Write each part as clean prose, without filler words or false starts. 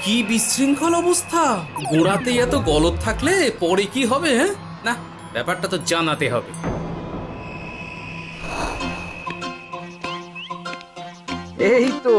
কি বিশৃঙ্খল অবস্থা! গোড়াতেই এত গলদ থাকলে পরে কি হবে? হ্যাঁ, না, ব্যাপারটা তো জানাতে হবে। এই তো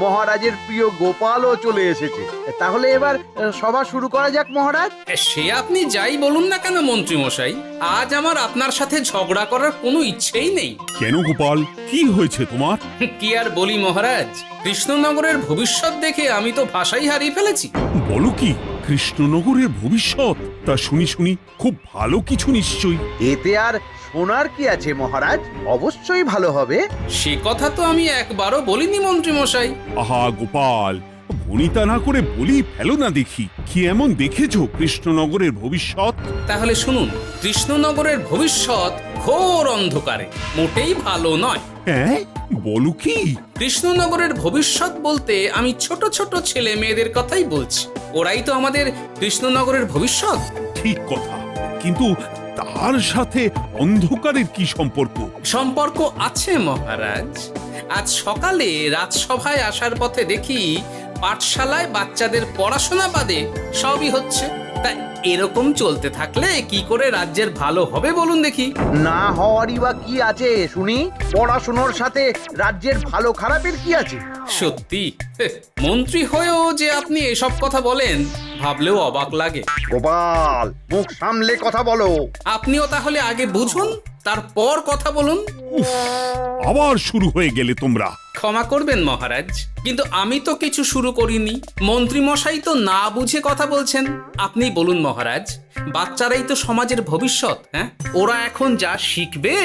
মহারাজের প্রিয় গোপালও চলে এসেছে। তাহলে এবার সভা শুরু করা যাক মহারাজ। সে আপনি যাই বলুন না কেন মন্ত্রী মশাই, আজ আমার আপনার সাথে ঝগড়া করার কোনো ইচ্ছেই নেই। কেন গোপাল, কি হয়েছে তোমার? কি আর বলি মহারাজ, কৃষ্ণনগরের ভবিষ্যৎ দেখে আমি তো ভাষাই হারিয়ে ফেলেছি। বলো কি, কৃষ্ণনগরের ভবিষ্যৎ? তা শুনি খুব ভালো কিছু নিশ্চয়ই। এতে আর শোনার কি আছে মহারাজ, অবশ্যই ভালো হবে। সে কথা তো আমি একবারও বলিনি মন্ত্রী মশাই। আহা গোপাল, ভনিতা না করে বলি ফেলো না দেখি, কি এমন দেখেছো কৃষ্ণনগরের ভবিষ্যৎ? তাহলে শুনুন, কৃষ্ণনগরের ভবিষ্যৎ ঘোর অন্ধকারে, মোটেই ভালো নয়। হ্যাঁ, বলো কি? কৃষ্ণনগরের ভবিষ্যৎ বলতে আমি ছোট ছোট ছেলে মেয়েদের কথাই বলছি। ওরাই তো আমাদের কৃষ্ণনগরের ভবিষ্যৎ। ঠিক কথা, কিন্তু তার সাথে অন্ধকারের কি সম্পর্ক? সম্পর্ক আছে মহারাজ। আজ সকালে রাজসভায় আসার পথে দেখি পাঠশালায় বাচ্চাদের পড়াশোনা বাদে সবই হচ্ছে। তা এরকম চলতে থাকলে কি করে রাজ্যের ভালো হবে বলুন দেখি? না হওয়ারই বা কি আছে শুনি? পড়াশোনার সাথে রাজ্যের ভালো খারাপের কি আছে? সত্যি, মন্ত্রী হয়েও যে আপনি এসব কথা বলেন ভাবলেও অবাক লাগে। গোপাল, মুখ সামলে কথা বলো। আপনিও তাহলে আগে বুঝুন, তারপর কথা বলুন। উফ, আবার শুরু হয়ে গেলে তোমরা। ক্ষমা করবেন মহারাজ, কিন্তু আমি তো কিছু শুরু করিনি। মন্ত্রী মশাই তো না বুঝে কথা বলছেন। আপনি বলুন মহারাজ, বাচ্চারাই তো সমাজের ভবিষ্যৎ। হ্যাঁ, ওরা এখন যা শিখবে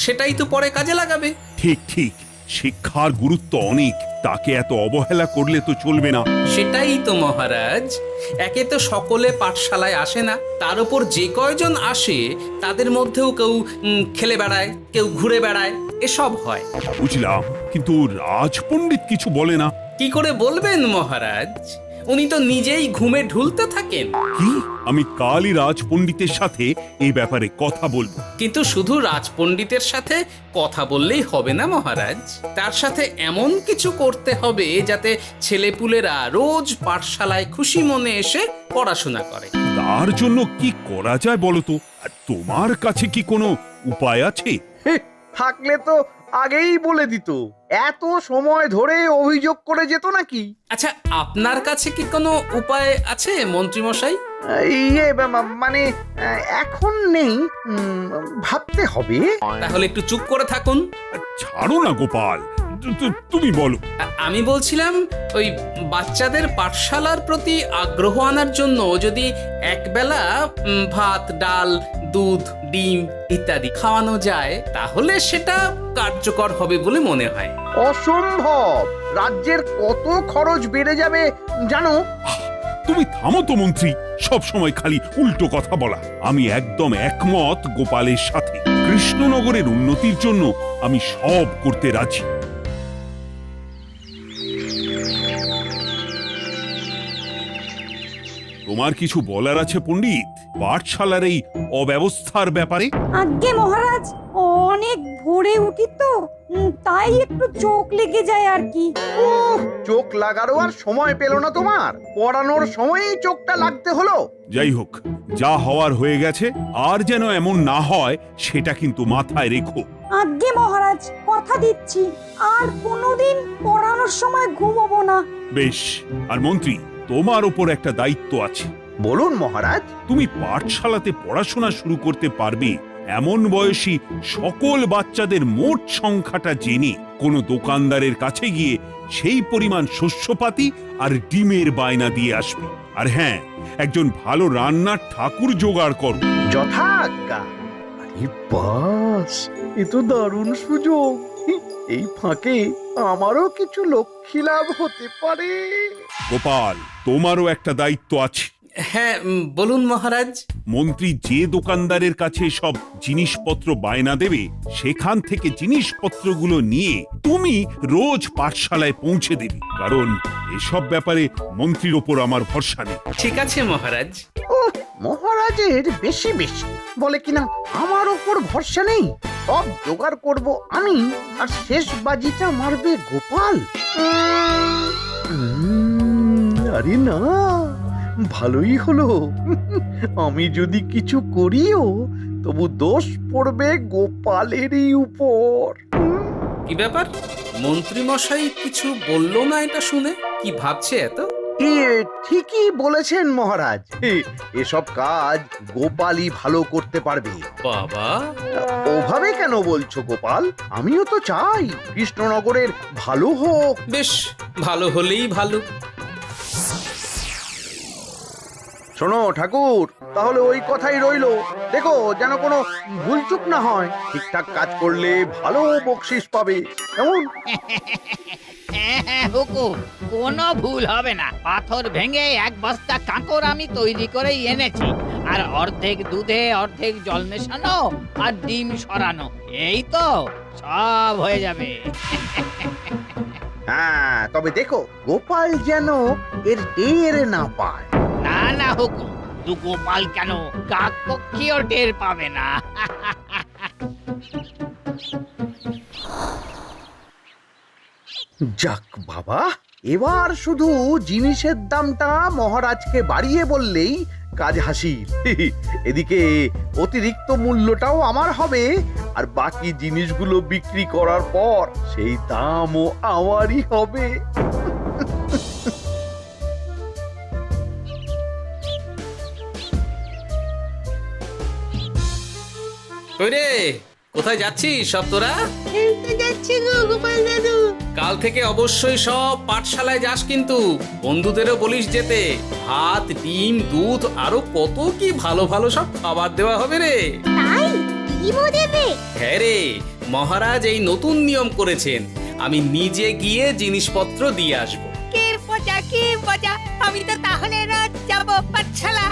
সেটাই তো পরে কাজে লাগাবে। ঠিক ঠিক, শিক্ষার গুরুত্ব অনেক, তাকে এত অবহেলা করলে তো চলবে না। সেটাই তো মহারাজ, একে তো সকলে পাঠশালায় আসে না, তার উপর যে কয়জন আসে তাদের মধ্যেও কেউ খেলে বেড়ায়, কেউ ঘুরে বেড়ায়, এসব হয়। বুঝলাম, কিন্তু রাজপণ্ডিত কিছু বলে না। কি করে বলবেন মহারাজ, উনি তো নিজেই ঘুমে ঢুলতে থাকেন। কি? আমি কালই রাজপণ্ডিতের সাথে এই ব্যাপারে কথা বলবো। কিন্তু শুধু রাজপণ্ডিতের সাথে কথা বললেই হবে না মহারাজ, তার সাথে এমন কিছু করতে হবে যাতে ছেলেপুলেরা রোজ পাঠশালায় খুশি মনে এসে পড়াশোনা করে। তার জন্য কি করা যায় বলো তো? আর তোমার কাছে কি কোনো উপায় আছে? থাকলে তো আগেই বলে দিত। এত সময় ধরে অভিযোগ করে যেত নাকি? আচ্ছা, আপনার কাছে কি কোনো উপায় আছে মন্ত্রী মশাই? মানে এখন নেই, ভাবতে হবে। তাহলে একটু চুপ করে থাকুন। ছাড়ো না গোপাল, তুমি বলো। আমি বলছিলাম, ওই বাচ্চাদের পাঠশালার প্রতি আগ্রহ আনার জন্য যদি একবেলা ভাত, ডাল, দুধ, ডিম ইত্যাদি খাওয়ানো যায় তাহলে সেটা কার্যকর হবে বলে মনে হয়। অসম্ভব! রাজ্যের কত খরচ বেড়ে যাবে জানো? তুমি থামো তো মন্ত্রী, সব সময় খালি উল্টো কথা বলা। আমি একদম একমত গোপালের সাথে। কৃষ্ণনগরের উন্নতির জন্য আমি সব করতে রাজি। তোমার কিছু বলার আছে পণ্ডিত পাঠশালার এই অব্যবস্থার ব্যাপারে? আজ্ঞে মহারাজ, অনেক ভোরে উঠি তো, তাই একটু চোখ লেগে যায় আর কি। চোখ লাগারও আর সময় পেল না তোমার? পড়ানোর সময়ই চোখটা লাগতে হলো। যাই হোক, যা হওয়ার হয়ে গেছে, আর যেন এমন না হয় সেটা কিন্তু মাথায় রেখো। আজ্ঞে মহারাজ, কথা দিচ্ছি আর কোনোদিন পড়ানোর সময় ঘুমোবো না। বেশ, আর মন্ত্রী, তোমার উপর একটা দায়িত্ব আছে। বলুন মহারাজ। তুমি পাঠশালাতে পড়াশোনা শুরু করতে পারবে এমন বয়সী সকল বাচ্চাদের মোট সংখ্যাটা জেনে কোনো দোকানদারের কাছে গিয়ে সেই পরিমাণ শস্যপাতি আর ডিমের বায়না দিয়ে আসবে। আর হ্যাঁ, একজন ভালো রান্নার ঠাকুর জোগাড় করো। যথাজ্ঞা। আরে বাস, এ তো দারুণ সুযোগ। এই ফাঁকে আমারও কিছু লক্ষ্মী লাভ হতে পারে। গোপাল, তোমারও একটা দায়িত্ব আছে। হ্যাঁ, বলুন মহারাজ। মন্ত্রী যে দোকানদারের কাছে সব জিনিসপত্র বায়না দেবে সেখান থেকে জিনিসপত্রগুলো নিয়ে তুমি রোজ পাঠশালায় পৌঁছে দেবে, কারণ এসব ব্যাপারে মন্ত্রীর ওপর আমার ভরসা নেই। ঠিক আছে মহারাজ। ও মহারাজের বেশি বেশি বলে কিনা আমার ওপর ভরসা নেই। সব জোগাড় করব আমি, আর শেষ বাজিটা মারবে গোপাল। আরে না, ভালোই হলো। আমি যদি কিছু করিও তবু দোষ পড়বে গোপালেরই উপর। কি ব্যাপার, মন্ত্রী মশাই কিছু বললো না এটা শুনে? কি ভাবছে এত? ঠিকই বলেছেন মহারাজ, এসব কাজ গোপালই ভালো করতে পারবে। বাবা, ওভাবে কেন বলছো গোপাল? আমিও তো চাই কৃষ্ণনগরের ভালো হোক। বেশ, ভালো হলেই ভালো। শোনো ঠাকুর, তাহলে ওই কথাই রইলো। দেখো যেন কোনো ভুলচুক না হয়। ঠিকঠাক কাজ করলে ভালো বকশিস পাবে, কেমন? হ্যাঁ হুকুম, কোনো ভুল হবে না। পাথর ভেঙে এক বস্তা কাঁকর আমি তৈরি করে এনেছি, আর অর্ধেক দুধে অর্ধেক জল মেশানো আর ডিম সরানো, এই তো সব হয়ে যাবে। হ্যাঁ, তবে দেখো গোপাল যেন এর টের না পায়। না না হুকুম, দু গোপাল কেন, কাক পক্ষীও টের পাবে না। যাক বাবা, এবার শুধু জিনিসের দামটা মহারাজকে বাড়িয়ে বললেই কাজ হাসিল। এদিকে অতিরিক্ত মূল্যটাও আমার হবে, আর বাকি জিনিসগুলো বিক্রি করার পর সেই দামও আমারই হবে। কই রে, কোথায় যাচ্ছিস সব তোরা? যাচ্ছি গো গোপাল দাদু। কাল থেকে অবশ্যই সব পাঠশালায় যাস, কিন্তু বন্ধুদেরও বলিস যেতে। ভাত, ডিম, দুধ আরো কত কি ভালো ভালো সব খাবার দেওয়া হবে রে। তাই ডিমও দেবে? হ্যাঁ রে, মহারাজ এই নতুন নিয়ম করেছেন। আমি নিজে গিয়ে জিনিসপত্র দিয়ে আসবো। কে মজা, আমি তো তাহলে রাত যাব পাঠশালা।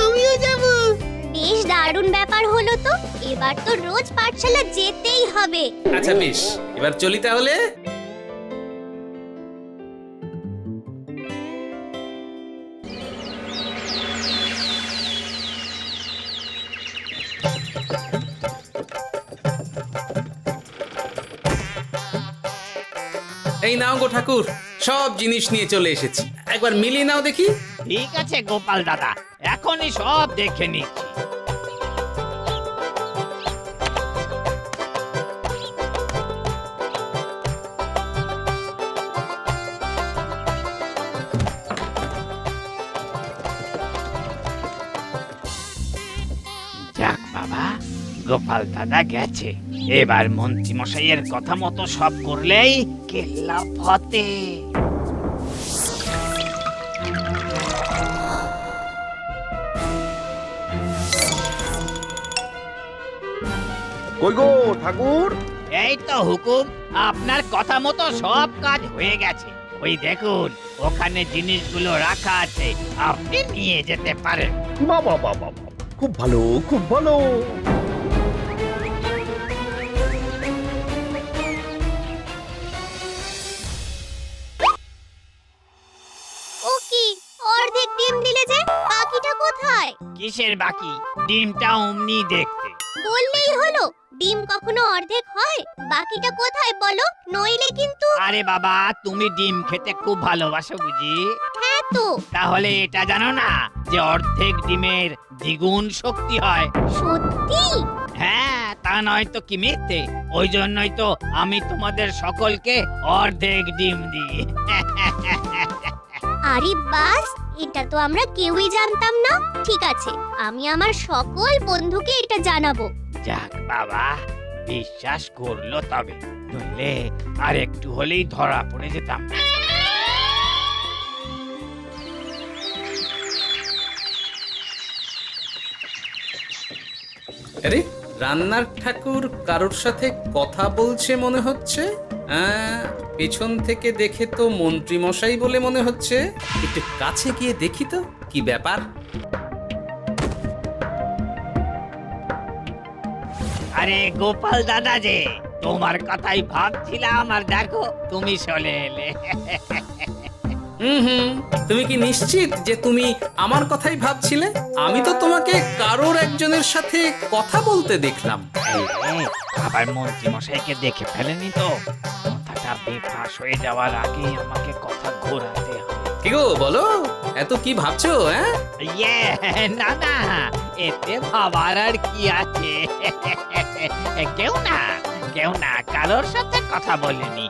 আমিও যাব। বেশ দারুণ ব্যাপার হলো তো, এবার তো রোজ পাঠশালা যেতেই হবে। আচ্ছা বেশ, এবার চলি তাহলে। এই নাও গো ঠাকুর, সব জিনিস নিয়ে চলে এসেছি। একবার মিলিয়ে নাও দেখি। ঠিক আছে গোপাল দাদা, এখনই সব দেখে নিচ্ছি। যাক বাবা, গোপাল দাদা গেছে। এবার মন্ত্রী মশাইয়ের কথা মতো সব করলেই কেল্লা ফতে। কই গো ঠাকুর? এই তো হুকুম, আপনার কথা মতো সব কাজ হয়ে গেছে। ওই দেখুন, ওখানে জিনিসগুলো রাখা আছে, আপনি নিয়ে যেতে পারেন। বাবা বাবা, খুব ভালো, খুব ভালো। ও কি, অর্ধেক ডিম দিলে যে, বাকিটা কোথায়? কিসের বাকি? ডিমটা অমনি দেখতে। বললেই হলো, ডিম কখনো অর্ধেক হয়? বাকিটা কোথায় বলো, নইলে কিন্তু। আরে বাবা, তুমি ডিম খেতে খুব ভালোবাসো বুঝি? হ্যাঁ তো। তাহলে এটা জানো না যে অর্ধেক ডিমের দ্বিগুণ শক্তি হয়? সত্যি? হ্যাঁ, তা নয় তো কি মিথ্যে? ওই জন্যই তো আমি তোমাদের সকলকে অর্ধেক ডিম দিই। আরে বাস, এটা তো আমরা কেউই জানতাম না। ঠিক আছে, আমি আমার সকল বন্ধুকে এটা জানাবো। যাক বাবা, বিশ্বাস করলো তবে, নইলে আর একটু হলেই ধরা পড়ে যেতাম। আরে, রান্নার ঠাকুর কারোর সাথে কথা বলছে মনে হচ্ছে। পেছন থেকে দেখে তো মন্ত্রী মশাই বলে মনে হচ্ছে। একটু কাছে গিয়ে দেখি তো কি ব্যাপার। আরে গোপাল দাদা যে, তোমার কথাই ভাবছিলাম, আর দেখো তুমি চলে এলে। হুম, তুমি কি নিশ্চিত যে তুমি আমার কথাই ভাবছিলে? আমি তো তোমাকে কারোর একজনের সাথে কথা বলতে দেখলাম। এই রে, আবার মন্ত্রী মশাইকে দেখে ফেলেনি তো? কথাটা বেফাঁস হয়ে যাওয়ার আগেই আমাকে কথা ঘোরাতে হবে। কি গো বলো, এত কি ভাবছো? হ্যাঁ, ইয়ে, না না, এতে ভাবার আর কি আছে? কেউ না কারোর সাথে কথা বলিনি।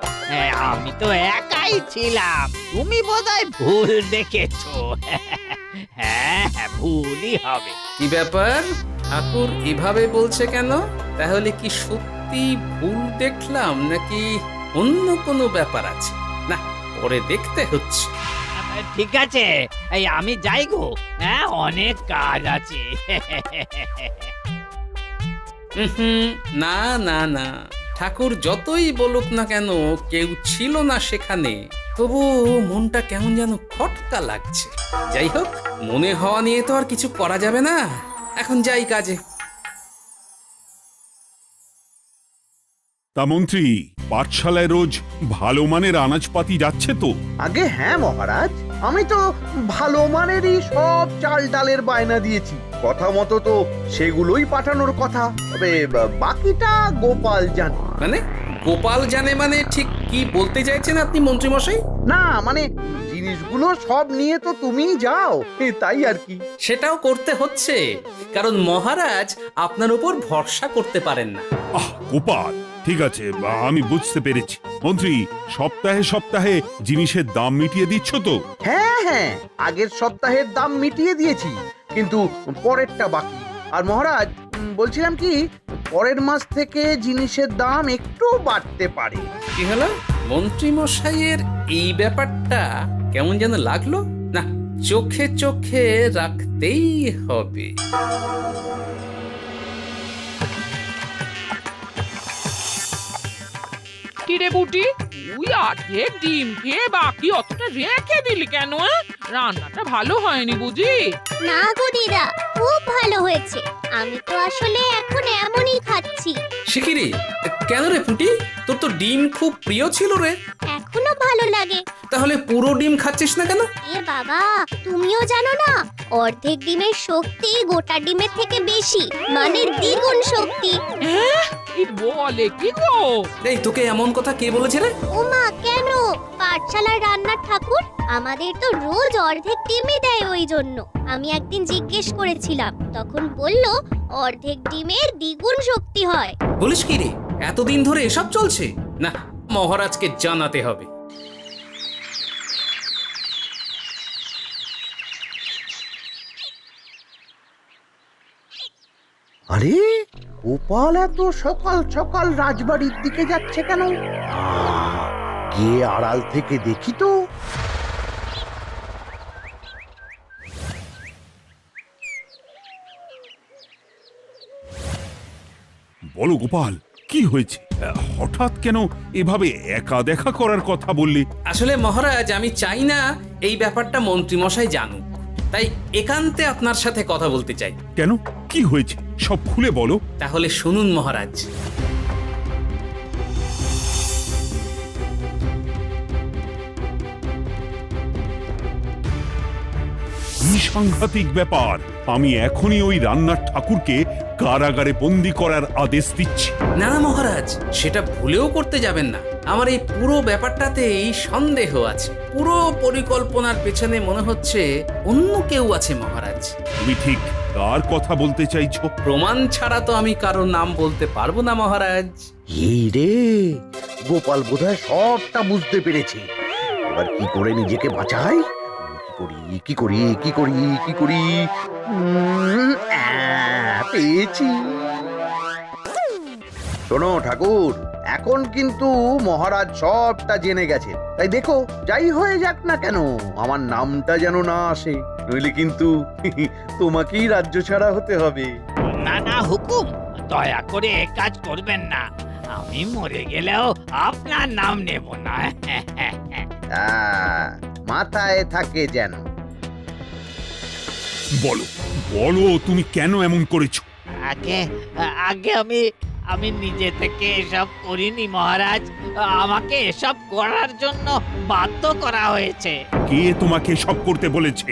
আমি তো একাই ছিলাম। তুমি বোধহয় ভুল দেখেছো। হ্যাঁ, ভুলই হবে। কি ব্যাপার? ঠাকুর এভাবে বলছে কেন? তাহলে কি সত্যি ভুল দেখলাম নাকি অন্য কোনো ব্যাপার আছে? না, পরে দেখতে হচ্ছে। ঠিক আছে, এই আমি যাই গো। হ্যাঁ, অনেক কাজ আছে। হুম, না না না, ঠাকুর যতই বলুক না কেন কেউ ছিল না সেখানে, তবু মনটা কেমন যেন খটকা লাগছে। যাই হোক, মনে হওয়া নিয়ে তো আর কিছু করা যাবে না। এখন যাই কাজে। তা মন্ত্রী, পাঠশালায় রোজ ভালো মানের আনাজপাতি যাচ্ছে তো? আগে হ্যাঁ মহারাজ, আমি তো ভালো মানেরই সব চাল ডালের বায়না দিয়েছি। কথা মতো তো সেগুলোই পাঠানোর কথা। তবে বাকিটা গোপাল জানে। মানে গোপাল জানে মানে ঠিক কি বলতে চাইছেন আপনি মন্ত্রীমশাই? না মানে জিনিসগুলো সব নিয়ে তো তুমিই যাও, তাই আর কি। সেটাও করতে হচ্ছে, কারণ মহারাজ আপনার উপর ভরসা করতে পারেন না। আহ গোপাল, ঠিক আছে, আমি বুঝতে পেরেছি। মন্ত্রী, সপ্তাহে সপ্তাহে জিনিসের দাম মিটিয়ে দিচ্ছ তো? হ্যাঁ হ্যাঁ, আগের সপ্তাহের দাম মিটিয়ে দিয়েছি, কিন্তু পরেরটা বাকি। আর মহারাজ বলছিলাম কি, পরের মাস থেকে জিনিসের দাম একটু বাড়তে পারে। কি হলো? মন্ত্রীমশাইয়ের এই ব্যাপারটা কেমন যেন লাগলো না, চোখে চোখে রাখতেই হবে। কিরে বুটি, তুই অর্ধেক ডিম খেয়ে বাকি অতটা রেখে দিলি কেন? রান্নাটা ভালো হয়নি বুঝি? না গো দিদা, খুব ভালো হয়েছে। আমি তো আসলে এখন এমনই খাচ্ছি। শিখিরি, কেন রে পুটি? তোর তো ডিম খুব প্রিয় ছিল রে। এখনো ভালো লাগে। তাহলে পুরো ডিম খাচ্ছিস না কেন? এ বাবা, তুমিও জানো না, অর্ধেক ডিমের শক্তি গোটা ডিমের থেকে বেশি, মানে দ্বিগুণ শক্তি। কি বলে কি গো? এই, তোকে এমন কথা কে বলেছে রে? ওমা, কেন? পাঠশালার রান্নার ঠাকুর আমাদের তো রোজ অর্ধেক ডিমই দেয়। ওই জন্য আমি একদিন জিজ্ঞেস করেছিলাম, তখন বলল অর্ধেক ডিমের দ্বিগুণ শক্তি হয়। বলিস কি রে? এতদিন ধরে এসব চলছে? না, মহারাজকে জানাতে হবে। আরে গোপাল এত সকাল সকাল রাজবাড়ির দিকে যাচ্ছে কেন? গিয়ে আড়াল থেকে দেখি তো। বলো গোপাল, কি হয়েছে? হঠাৎ কেন এভাবে একা দেখা করার কথা বললি? আসলে মহারাজ, আমি চাই না এই ব্যাপারটা মন্ত্রীমশাই জানুক, তাই একান্তে আপনার সাথে কথা বলতে চাই। কেন, কি হয়েছে সব খুলে বলো। তাহলে শুনুন মহারাজ। কি সাংঘাতিক ব্যাপার! আমি এখনই ওই রান্নার ঠাকুরকে কারাগারে বন্দি করার আদেশ দিচ্ছি। না না মহারাজ, সেটা ভুলেও করতে যাবেন না। আমার এই পুরো ব্যাপারটাতেই সন্দেহ আছে। পুরো পরিকল্পনার পেছনে মনে হচ্ছে অন্য কেউ আছে মহারাজ। তুমি ঠিক কার কথা বলতে চাইছো? প্রমাণ ছাড়া তো আমি কারোর নাম বলতে পারবো না মহারাজ। এই রে, গোপাল বোধহয় সবটা বুঝতে পেরেছে। এবার কি করে নিজেকে বাঁচাই? কি করি? পেয়েছি। শোনো ঠাকুর, এখন কিন্তু মহারাজ সবটা জেনে গেছে, তাই দেখো যাই হয়ে যাক না কেন আমার নামটা যেন না আসে, নইলে কিন্তু তোমাকেই রাজ্য ছাড়া হতে হবে। না না হুকুম, দয়া করে এ কাজ করবেন না। আমি মরে গেলেও আপনার নাম নেব না। মাথায় থাকে যেন। বলো বলো, তুমি কেন এমন করেছো? আগে আগে আমি আমি নিজে থেকে এসব করিনি মহারাজ, আমাকে এসব করার জন্য বাধ্য করা হয়েছে। কে তোমাকে সব করতে বলেছে?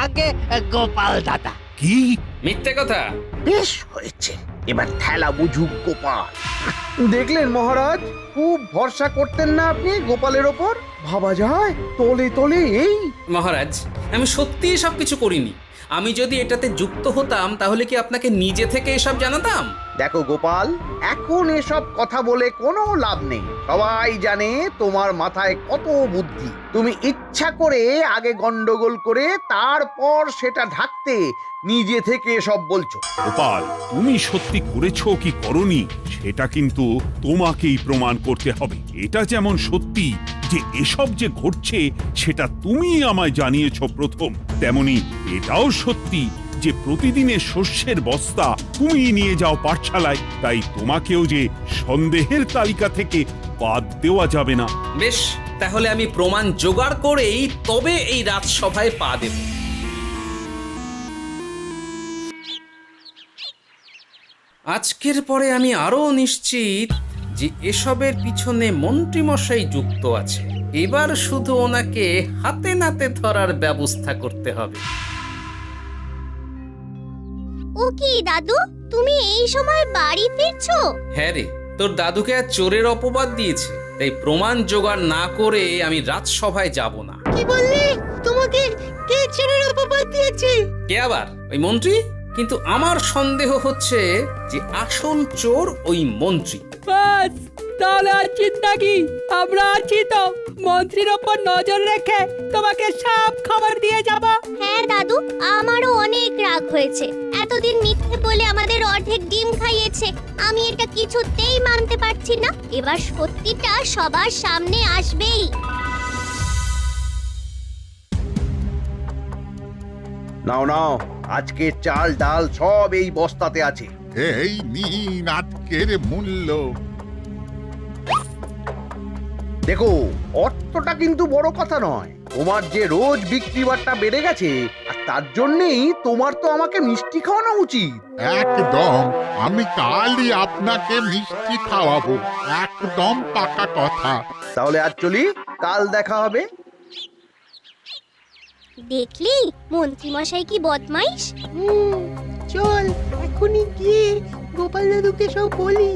আগে গোপাল দাদা। কি? মিথ্যে কথা। বেশ হয়েছে, এবার ঠেলা বুঝুক গোপাল। দেখলেন মহারাজ, খুব ভরসা করতেন না আপনি গোপালের ওপর? ভাবা যায় তলে তলে এই। মহারাজ, আমি সত্যিই সব কিছু করিনি। আমি যদি এটাতে যুক্ত হতাম তাহলে কি আপনাকে নিজে থেকে এসব জানাতাম? দেখো গোপাল, এখন এসব কথা বলে কোনো লাভ নেই। সবাই জানে তোমার মাথায় কত বুদ্ধি। তুমি ইচ্ছা করে আগে গন্ডগোল করে তারপর সেটা ঢাকতে নিজে থেকে সব বলছো। গোপাল, তুমি সত্যি করেছো কি করনি সেটা কিন্তু তোমাকেই প্রমাণ করতে হবে। এটা যেমন সত্যি যে এসব যে ঘটছে সেটা তুমি আমায় জানিয়েছো প্রথম, তেমনি এটাও সত্যি যে প্রতিদিনের শস্যের বস্তা তুমি নিয়ে যাও পাঠশালায়, তাই তোমাকেও যে সন্দেহের তালিকা থেকে বাদ দেওয়া যাবে না। বেশ, তাহলে আমি প্রমাণ জোগাড় করেই তবে এই রাজসভায় পা দেব। আজকের পরে আমি আরো নিশ্চিত যে এসবের পিছনে মন্ত্রীমশাই যুক্ত আছে। এবার শুধু ওনাকে হাতে নাতে ধরার ব্যবস্থা করতে হবে। ও কি দাদু, তুমি এই সময় বাড়ি ফিরছো? হ্যাঁ রে, তোর দাদুকে আর চোরের অপবাদ দিয়েছে, তাই প্রমাণ জোগাড় না করে আমি রাজসভায় যাব না। কি বললি? তোমাকে কে ছেড়ে অপবাদ দিয়েছে? কে আবার? ওই মন্ত্রী। কিন্তু আমার সন্দেহ হচ্ছে যে আসল চোর ওই মন্ত্রী। বাস, তাহলে আর চিন্তা কি? আমরা আছি তো, মন্ত্রীর ওপর নজর রেখে তোমাকে সব খবর দিয়ে যাব। হ্যাঁ দাদু, আমারও অনেক রাগ হয়েছে। এতদিন মিথ্যে বলে আমাদের অর্ধেক ডিম খাইয়েছে। আমি এটা কিছুতেই মানতে পারছি না। এবার সত্যিটা সবার সামনে আসবেই। নাও নাও, আজকে চাল ডাল সব এই বস্তাতে আছে। এই নিন আজকের মূল্য। দেখো, অর্থটা কিন্তু বড় কথা নয়। তোমার যে রোজ বিক্রি বাট্টা বেড়ে গেছে, আর তার জন্যই তোমার তো আমাকে মিষ্টি খাওয়ানো উচিত। একদম, আমি কালই আপনাকে মিষ্টি খাওয়াবো, একদম পাকা কথা। তাহলে আজ চলি, কাল দেখা হবে। দেখলি মন্ত্রী মশাই কি বদমাইশ। চল এখনই গিয়ে গোপাল দাদুকে সব বলি।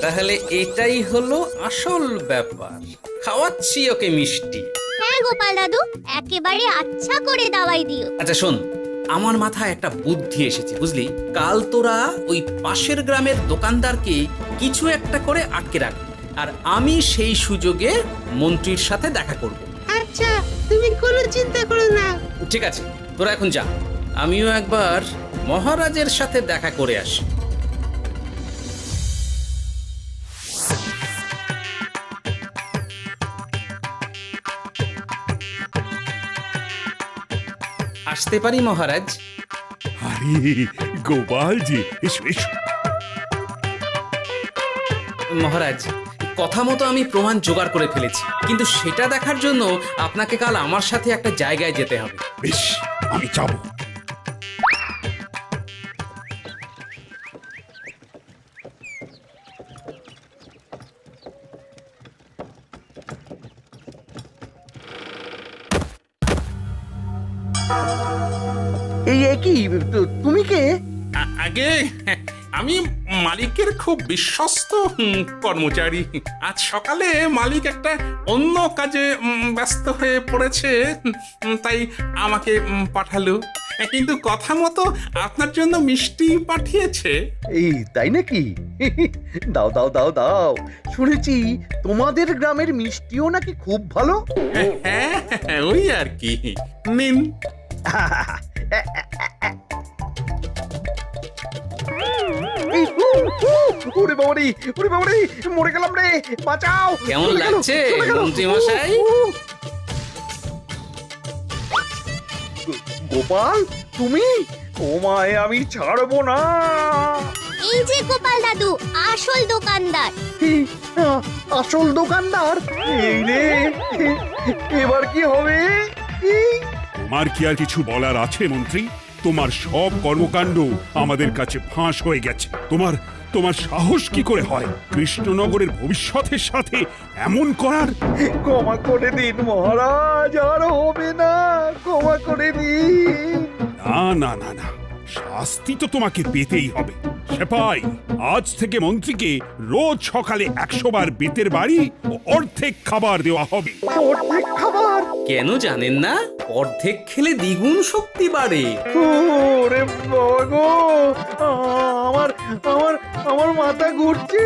তাহলে এটাই হলো আসল ব্যাপার। খাওয়াচ্ছি ওকে মিষ্টি। হ্যাঁ গোপাল দাদু, একেবারে আচ্ছা করে দাওয়াই দিও। আচ্ছা শোন, আমার মাথায় একটা বুদ্ধি এসেছে, বুঝলি? কাল তোরা ওই পাশের গ্রামের দোকানদারকে কিছু একটা করে আটকে রাখ, আর আমি সেই সুযোগে মন্ত্রীর সাথে দেখা করব। আচ্ছা, তুমি কোনো চিন্তা করো না। ঠিক আছে, তোরা এখন যা, আমিও একবার মহারাজের সাথে দেখা করে আসি। আসতে পারি মহারাজ? আরে গোপাল জি, এসো এসো। মহারাজ, কথা মতো আমি প্রমাণ জোগাড় করে ফেলেছি, কিন্তু সেটা দেখার জন্য আপনাকে কাল আমার সাথে একটা জায়গায় যেতে হবে। বেশ, আমি যাব। এই কি তুমি কে? আগে আমি মালিকের খুব বিশ্বস্ত কর্মচারী। আজ সকালে মালিক একটা অন্য কাজে ব্যস্ত হয়ে পড়েছে, তাই আমাকে পাঠালো। কিন্তু কথা মতো আপনার জন্য মিষ্টি পাঠিয়েছে। এই তাই নাকি? দাও দাও দাও দাও, শুনেছি তোমাদের গ্রামের মিষ্টিও নাকি খুব ভালো। হ্যাঁ, ওই আর কি। নিন। এই, ওরে বাবারে, ওরে বাবারে, মরে গেলাম রে, বাঁচাও। কেমন চলে গেল, লাগছে চলে গেল। মন্ত্রী মশাই? গোপাল, তুমি? তোমায় আমি ছাড়বো না। এই যে গোপাল দাদু, আসল দোকানদার। এই, আসল দোকানদার? এই রে, এবার কি হবে? এই, আমার কি আর কিছু বলার আছে মন্ত্রী? তোমার সব কর্মকাণ্ড আমাদের কাছে ফাঁস হয়ে গেছে। তোমার সাহস কি করে হয় কৃষ্ণনগরের ভবিষ্যতের সাথে এমন করার? ক্ষমা করে দিন মহারাজ, আর হবে না, ক্ষমা করে দিন। না না না না, শাস্তি তো তোমাকে পেতেই হবে। সেপাই, আজ থেকে মন্ত্রীকে রোজ সকালে 100 বার বেতের বাড়ি ও অর্ধেক খাবার দেওয়া হবে। অর্ধেক খাবার? কেন জানেন না? অর্ধেক খেলে দ্বিগুণ শক্তি বাড়ে। ওরে বাবা গো, আমার আমার আমার মাথা ঘুরছে।